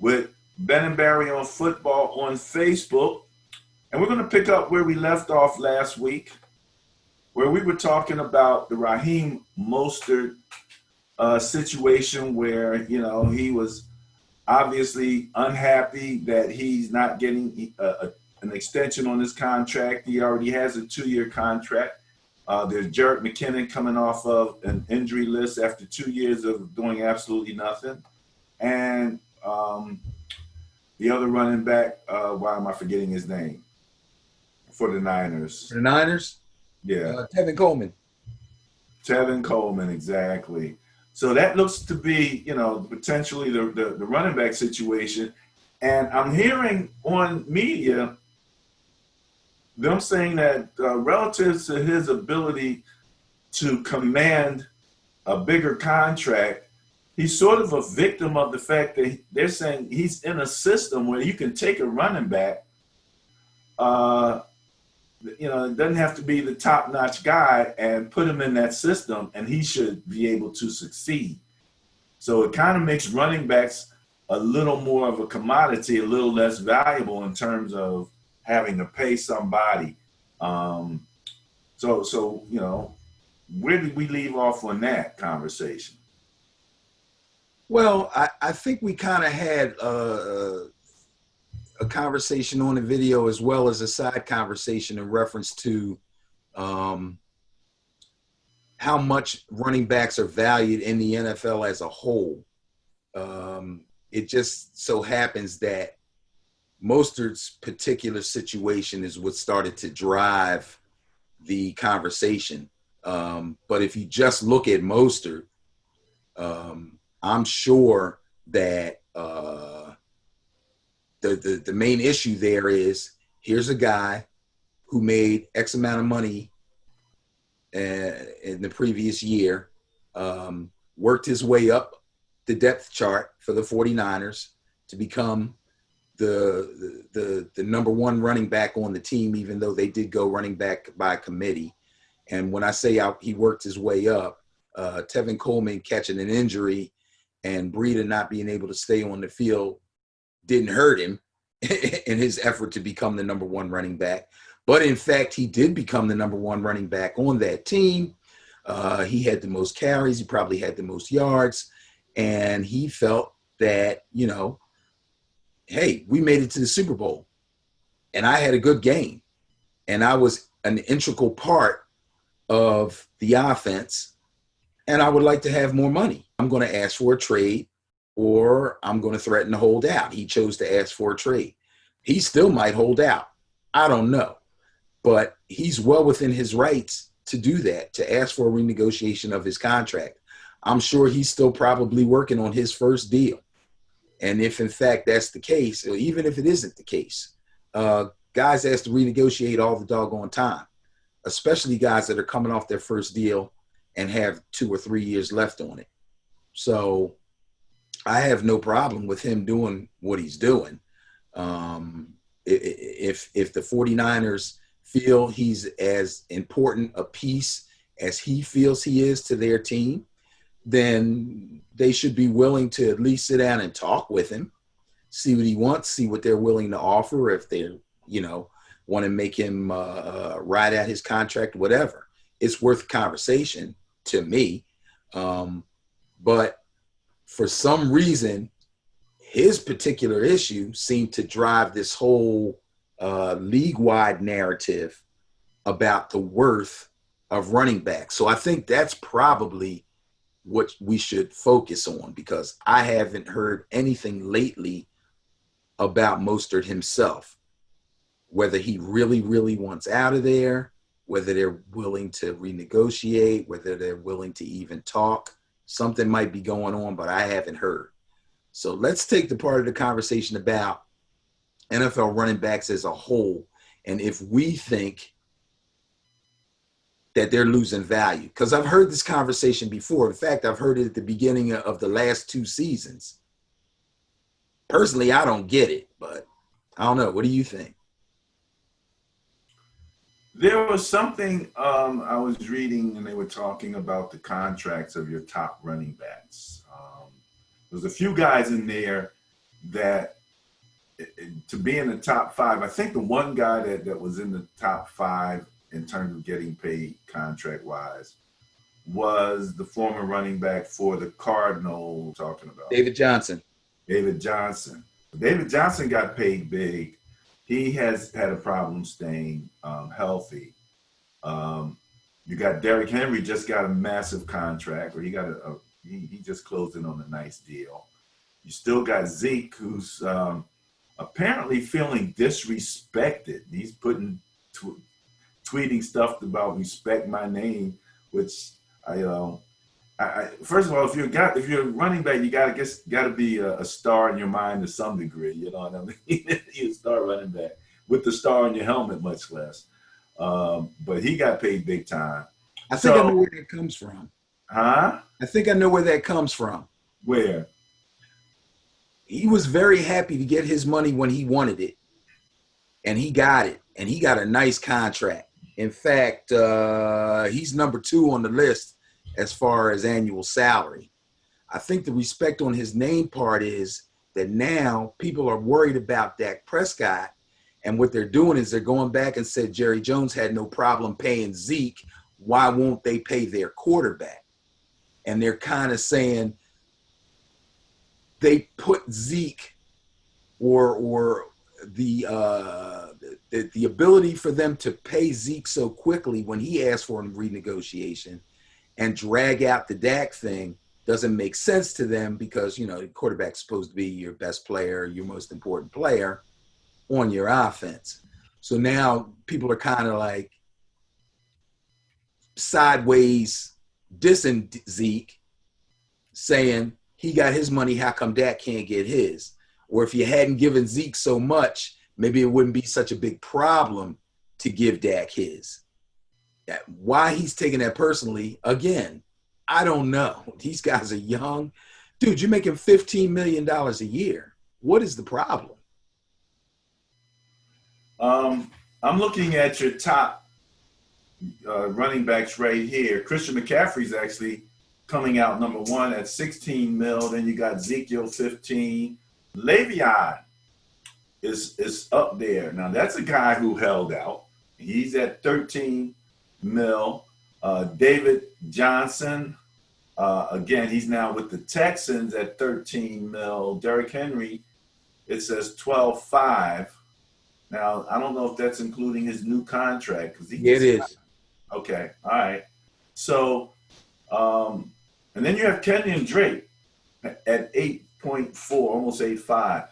with Ben and Barry on Football on Facebook. And we're going to pick up where we left off last week, where we were talking about the Raheem Mostert situation where, you know, he was obviously unhappy that he's not getting an extension on his contract. He already has a 2-year contract. There's Jerick McKinnon coming off of an injury list after 2 years of doing absolutely nothing. And the other running back, why am I forgetting his name? For the Niners. For the Niners? Yeah. Tevin Coleman. Tevin Coleman, exactly. So that looks to be, you know, potentially the running back situation. And I'm hearing on media them saying that relative to his ability to command a bigger contract, he's sort of a victim of the fact that they're saying he's in a system where you can take a running back, you know, it doesn't have to be the top-notch guy, and put him in that system, and he should be able to succeed. So it kind of makes running backs a little more of a commodity, a little less valuable in terms of having to pay somebody. So you know, where did we leave off on that conversation? Well, I think we kind of had a conversation on the video as well as a side conversation in reference to how much running backs are valued in the NFL as a whole. It just so happens that Mostert's particular situation is what started to drive the conversation. But if you just look at Mostert, I'm sure that the main issue there is, here's a guy who made X amount of money in the previous year, worked his way up the depth chart for the 49ers to become the number one running back on the team, even though they did go running back by committee. And when I say he worked his way up, Tevin Coleman catching an injury and Breida not being able to stay on the field didn't hurt him in his effort to become the number one running back. But in fact, he did become the number one running back on that team. He had the most carries. He probably had the most yards. And he felt that, you know, hey, we made it to the Super Bowl. And I had a good game. And I was an integral part of the offense. And I would like to have more money. I'm going to ask for a trade, or I'm going to threaten to hold out. He chose to ask for a trade. He still might hold out. I don't know. But he's well within his rights to do that, to ask for a renegotiation of his contract. I'm sure he's still probably working on his first deal. And if, in fact, that's the case, or even if it isn't the case, guys have to renegotiate all the doggone time, especially guys that are coming off their first deal and have 2 or 3 years left on it. So I have no problem with him doing what he's doing. If the 49ers feel he's as important a piece as he feels he is to their team, then they should be willing to at least sit down and talk with him, see what he wants, see what they're willing to offer, if they're, you know, want to make him ride out his contract, whatever. It's worth a conversation to me. But for some reason, his particular issue seemed to drive this whole league-wide narrative about the worth of running backs. So I think that's probably what we should focus on, because I haven't heard anything lately about Mostert himself, whether he really, really wants out of there, whether they're willing to renegotiate, whether they're willing to even talk. Something might be going on, but I haven't heard. So let's take the part of the conversation about NFL running backs as a whole, and if we think that they're losing value. Because I've heard this conversation before. In fact, I've heard it at the beginning of the last 2 seasons. Personally, I don't get it, but I don't know. What do you think? There was something I was reading, and they were talking about the contracts of your top running backs. There's a few guys in there that to be in the top five, I think the one guy that was in the top five in terms of getting paid contract wise was the former running back for the Cardinals, talking about David Johnson. David Johnson. David Johnson got paid big. He has had a problem staying healthy. You got Derrick Henry, just got a massive contract, or he just closed in on a nice deal. You still got Zeke, who's apparently feeling disrespected. He's tweeting stuff about respect my name, which I first of all, if you're a running back, you gotta be a star in your mind to some degree. You know what I mean? You're a star running back with the star on your helmet, much less. But he got paid big time. I think I know where that comes from. Huh? I think I know where that comes from. Where? He was very happy to get his money when he wanted it, and he got it, and he got a nice contract. In fact, he's number 2 on the list as far as annual salary. I think the respect on his name part is that now people are worried about Dak Prescott, and what they're doing is they're going back and said Jerry Jones had no problem paying Zeke. Why won't they pay their quarterback? And they're kind of saying they put Zeke or the ability for them to pay Zeke so quickly when he asked for a renegotiation and drag out the Dak thing doesn't make sense to them because, you know, the quarterback's supposed to be your best player, your most important player on your offense. So now people are kind of like sideways dissing Zeke, saying he got his money, how come Dak can't get his? Or if you hadn't given Zeke so much, maybe it wouldn't be such a big problem to give Dak his. Why he's taking that personally, again, I don't know. These guys are young. Dude, you're making $15 million a year. What is the problem? I'm looking at your top running backs right here. Christian McCaffrey's actually coming out number 1 at 16 mil. Then you got Ezekiel 15. Le'Veon is up there. Now that's a guy who held out. He's at 13 mil. David Johnson, again, he's now with the Texans at 13 mil. Derrick Henry, it says 12.5. Now, I don't know if that's including his new contract. It is. Okay, all right. So, and then you have Kenyon Drake at 8.4, almost 8.5.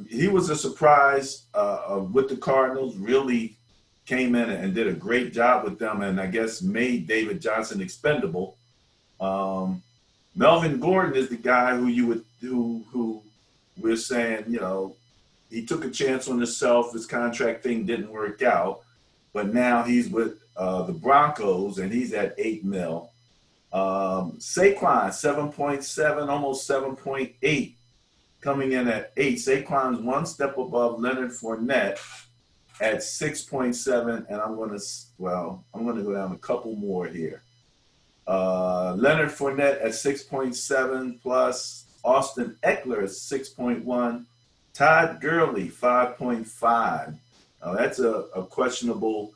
He was a surprise with the Cardinals, really came in and did a great job with them, and I guess made David Johnson expendable. Melvin Gordon is the guy who we're saying, you know, he took a chance on himself. His contract thing didn't work out, but now he's with the Broncos and he's at 8 mil. Saquon 7.7, almost 7.8, coming in at 8. Saquon's one step above Leonard Fournette at 6.7, and I'm going to go down a couple more here. Leonard Fournette at 6.7 plus Austin Eckler at 6.1, Todd Gurley 5.5. Now that's a questionable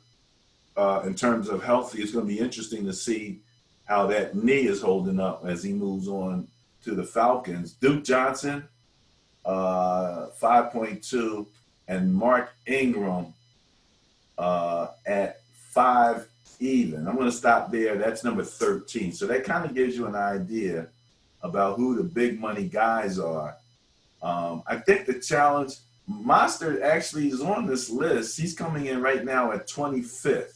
in terms of healthy. It's going to be interesting to see how that knee is holding up as he moves on to the Falcons. Duke Johnson 5.2, and Mark Ingram at 5 even. I'm going to stop there. That's number 13. So that kind of gives you an idea about who the big money guys are. I think the challenge, Mostert actually is on this list. He's coming in right now at 25th.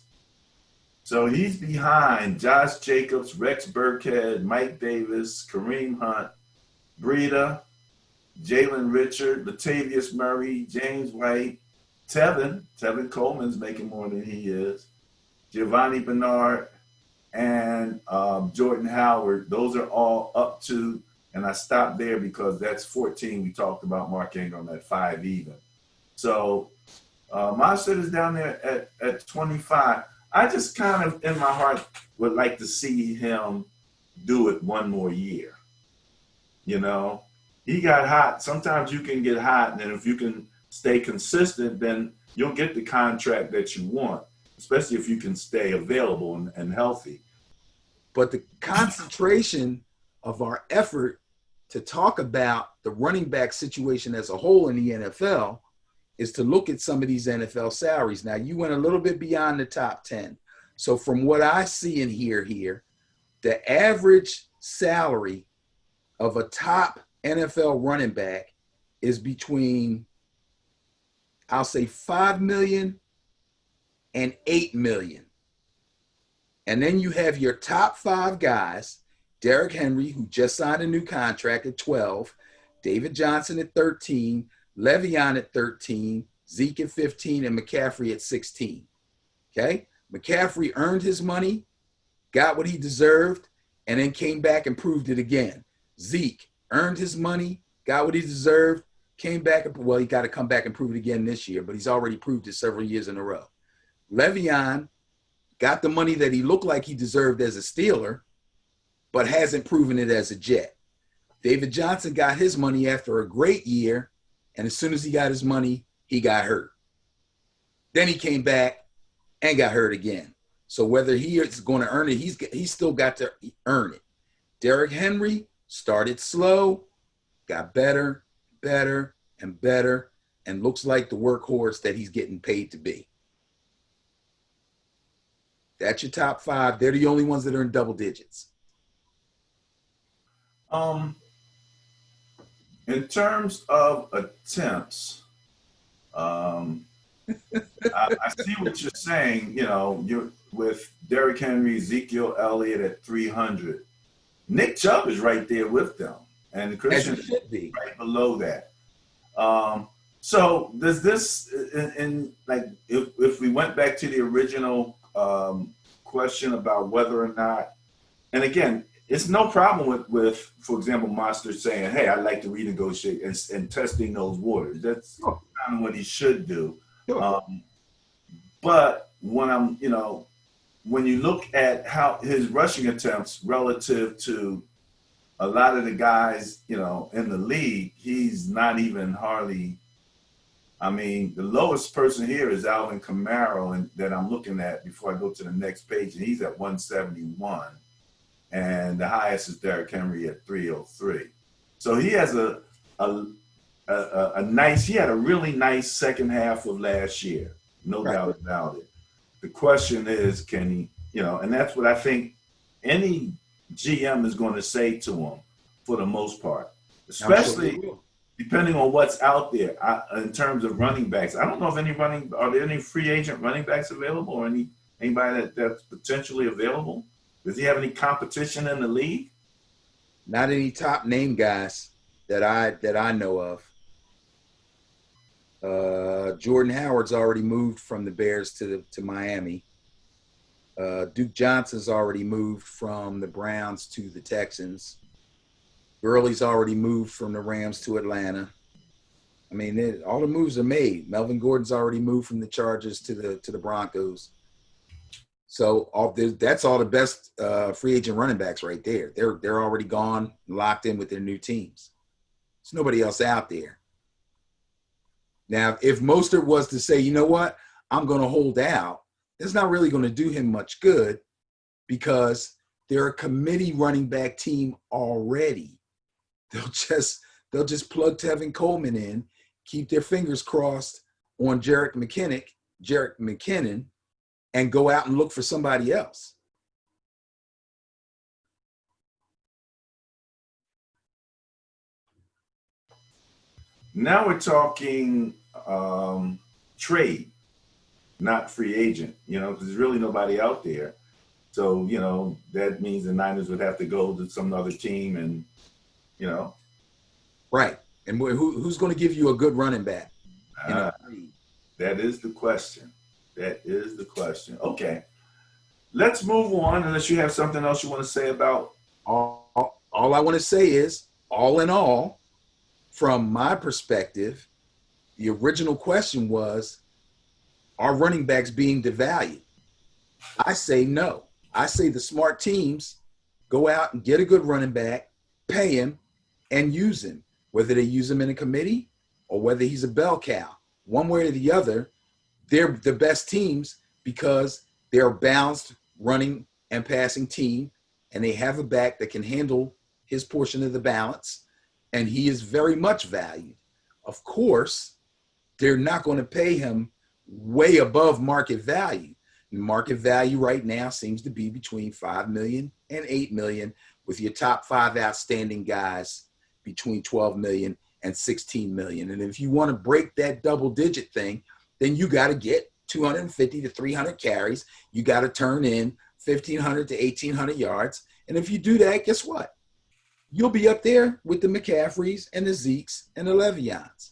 So he's behind Josh Jacobs, Rex Burkhead, Mike Davis, Kareem Hunt, Breida, Jalen Richard, Latavius Murray, James White, Tevin Coleman's making more than he is, Giovanni Bernard, and Jordan Howard. Those are all up to, and I stopped there because that's 14. We talked about Mark Ingram at 5 even. So Mostert is down there at 25. I just kind of, in my heart, would like to see him do it one more year, you know? he got hot. Sometimes you can get hot, and if you can stay consistent, then you'll get the contract that you want, especially if you can stay available and healthy. But the concentration of our effort to talk about the running back situation as a whole in the NFL is to look at some of these NFL salaries. Now, you went a little bit beyond the top 10. So from what I see and hear here, the average salary of a top NFL running back is between, I'll say, 5 million and 8 million. And then you have your top 5 guys: Derrick Henry, who just signed a new contract at 12, David Johnson at 13, Le'Veon at 13, Zeke at 15, and McCaffrey at 16. Okay? McCaffrey earned his money, got what he deserved, and then came back and proved it again. Zeke earned his money, got what he deserved, came back. Well, he got to come back and prove it again this year, but he's already proved it several years in a row. Le'Veon got the money that he looked like he deserved as a Steeler, but hasn't proven it as a Jet. David Johnson got his money after a great year, and as soon as he got his money, he got hurt. Then he came back and got hurt again. So whether he is going to earn it, he's still got to earn it. Derrick Henry started slow, got better, and better, and looks like the workhorse that he's getting paid to be. That's your top 5. They're the only ones that are in double digits. In terms of attempts, I see what you're saying. You know, you're with Derrick Henry, Ezekiel Elliott at 300. Nick Chubb is right there with them, and Christian is right below that. So does this, in like, if we went back to the original question about whether or not, and again, it's no problem with for example, Monster saying, hey, I'd like to renegotiate and testing those waters. That's kind of what he should do. But when when you look at how his rushing attempts relative to a lot of the guys, in the league, he's not even hardly. I mean, the lowest person here is Alvin Kamara, and that I'm looking at before I go to the next page, and he's at 171. And the highest is Derrick Henry at 303. So he has a nice, he had a really nice second half of last year, no doubt about it. The question is, can he, and that's what I think any GM is going to say to him for the most part, especially depending on what's out there in terms of running backs. I don't know if are there any free agent running backs available, or anybody that's potentially available? Does he have any competition in the league? Not any top name guys that I know of. Jordan Howard's already moved from the Bears to Miami. Duke Johnson's already moved from the Browns to the Texans. Gurley's already moved from the Rams to Atlanta. I mean, all the moves are made. Melvin Gordon's already moved from the Chargers to the Broncos. So that's all the best free agent running backs right there. They're already gone, locked in with their new teams. There's nobody else out there. Now, if Mostert was to say, you know what, I'm going to hold out, it's not really going to do him much good because they're a committee running back team already. They'll just plug Tevin Coleman in, keep their fingers crossed on Jerick McKinnon, and go out and look for somebody else. Now we're talking trade, not free agent, because there's really nobody out there. So, that means the Niners would have to go to some other team and, Right. And who's going to give you a good running back? That is the question. Okay. Let's move on, unless you have something else you want to say about. All I want to say is, all in all, from my perspective, the original question was, are running backs being devalued? I say no. I say the smart teams go out and get a good running back, pay him, and use him. whether they use him in a committee or whether he's a bell cow. One way or the other, they're the best teams because they're a balanced running and passing team, and they have a back that can handle his portion of the balance, and he is very much valued. Of course, they're not going to pay him way above market value. Market value right now seems to be between 5 million and 8 million, with your top 5 outstanding guys between 12 million and 16 million. And if you want to break that double digit thing, then you got to get 250 to 300 carries. You got to turn in 1,500 to 1,800 yards. And if you do that, guess what? You'll be up there with the McCaffreys and the Zekes and the Le'Veons.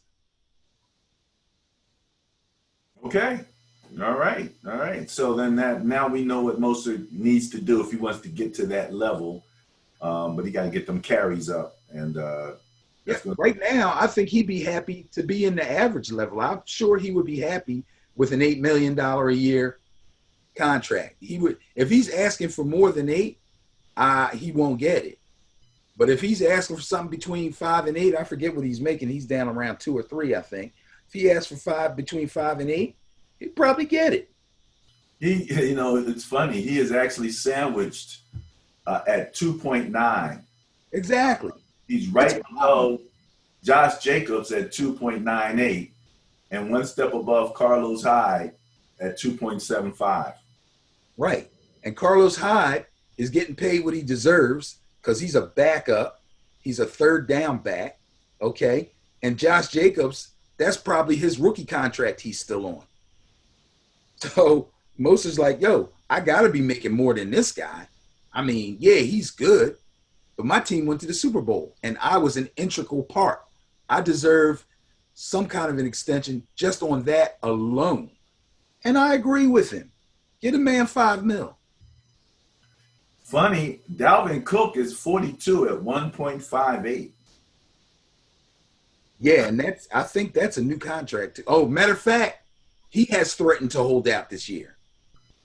Okay. All right. All right. So then now we know what Mostert needs to do if he wants to get to that level. But he got to get them carries up. And right now, I think he'd be happy to be in the average level. I'm sure he would be happy with an $8 million a year contract. He would, if he's asking for more than 8, he won't get it. But if he's asking for something between 5 and 8, I forget what he's making. He's down around 2 or 3, I think. If he asks for between 5 and 8, he'd probably get it. It's funny. He is actually sandwiched at 2.9. Exactly. He's right below Josh Jacobs at 2.98 and one step above Carlos Hyde at 2.75. Right. And Carlos Hyde is getting paid what he deserves because he's a backup. He's a third down back. Okay. And Josh Jacobs, that's probably his rookie contract he's still on. So most is like, yo, I got to be making more than this guy. I mean, yeah, he's good, but my team went to the Super Bowl and I was an integral part. I deserve some kind of an extension just on that alone. And I agree with him. Get a man $5 million. Funny, Dalvin Cook is 42 at 1.58. Yeah, and I think that's a new contract. Oh, matter of fact, he has threatened to hold out this year.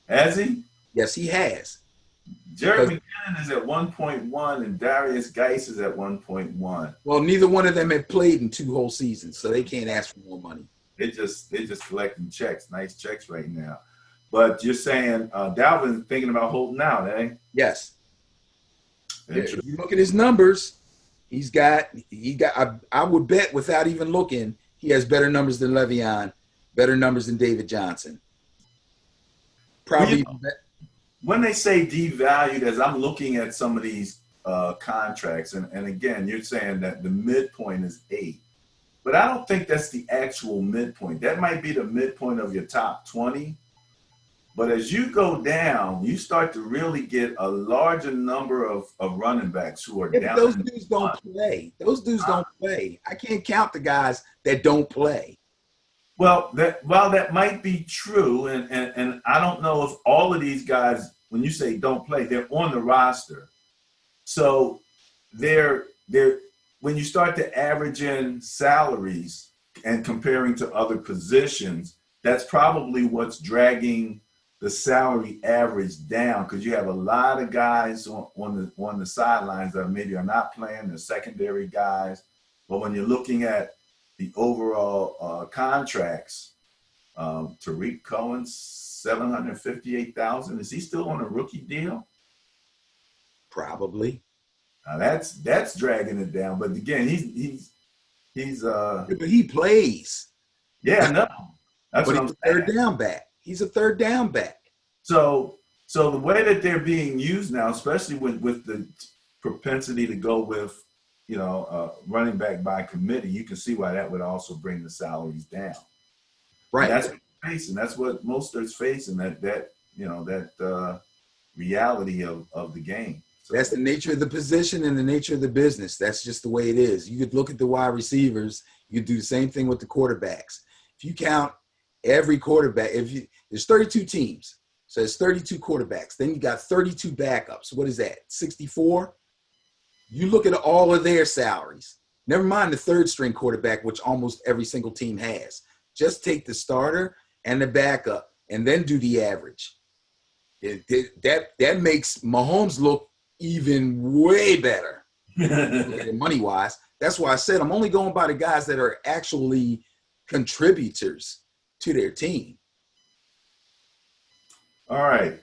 Has he? Yes, he has. Jared McKinnon is at 1.1 and Darius Geis is at 1.1. Well, neither one of them have played in 2 whole seasons, so they can't ask for more money. They're just collecting checks, nice checks right now. But you're saying Dalvin's thinking about holding out, eh? Yes. If you look at his numbers, he got. I would bet without even looking, he has better numbers than Le'Veon, better numbers than David Johnson. Probably. When they say devalued, as I'm looking at some of these contracts, and again, you're saying that the midpoint is 8. But I don't think that's the actual midpoint. That might be the midpoint of your top 20. But as you go down, you start to really get a larger number of running backs who are down. Those dudes don't play. Those dudes don't play. I can't count the guys that don't play. Well, that might be true, and I don't know if all of these guys, when you say don't play, they're on the roster. So they're when you start to average in salaries and comparing to other positions, that's probably what's dragging the salary average down, because you have a lot of guys on the sidelines that maybe are not playing, they're secondary guys. But when you're looking at the overall contracts, Tariq Cohen, $758,000. Is he still on a rookie deal? Probably. Now that's dragging it down. But again, he's but he plays. Yeah, no. That's but what he's I'm a third down back. He's a third down back. So the way that they're being used now, especially with the propensity to go with, running back by committee, you can see why that would also bring the salaries down. Right. And that's what he's facing. That's what Mostert's facing. That reality of the game. So that's the nature of the position and the nature of the business. That's just the way it is. You could look at the wide receivers. You could do the same thing with the quarterbacks. If you count every quarterback, there's 32 teams, so there's 32 quarterbacks. Then you got 32 backups. What is that? 64. You look at all of their salaries. Never mind the third string quarterback, which almost every single team has. Just take the starter and the backup, and then do the average. That makes Mahomes look even way better money-wise. That's why I said I'm only going by the guys that are actually contributors to their team. All right.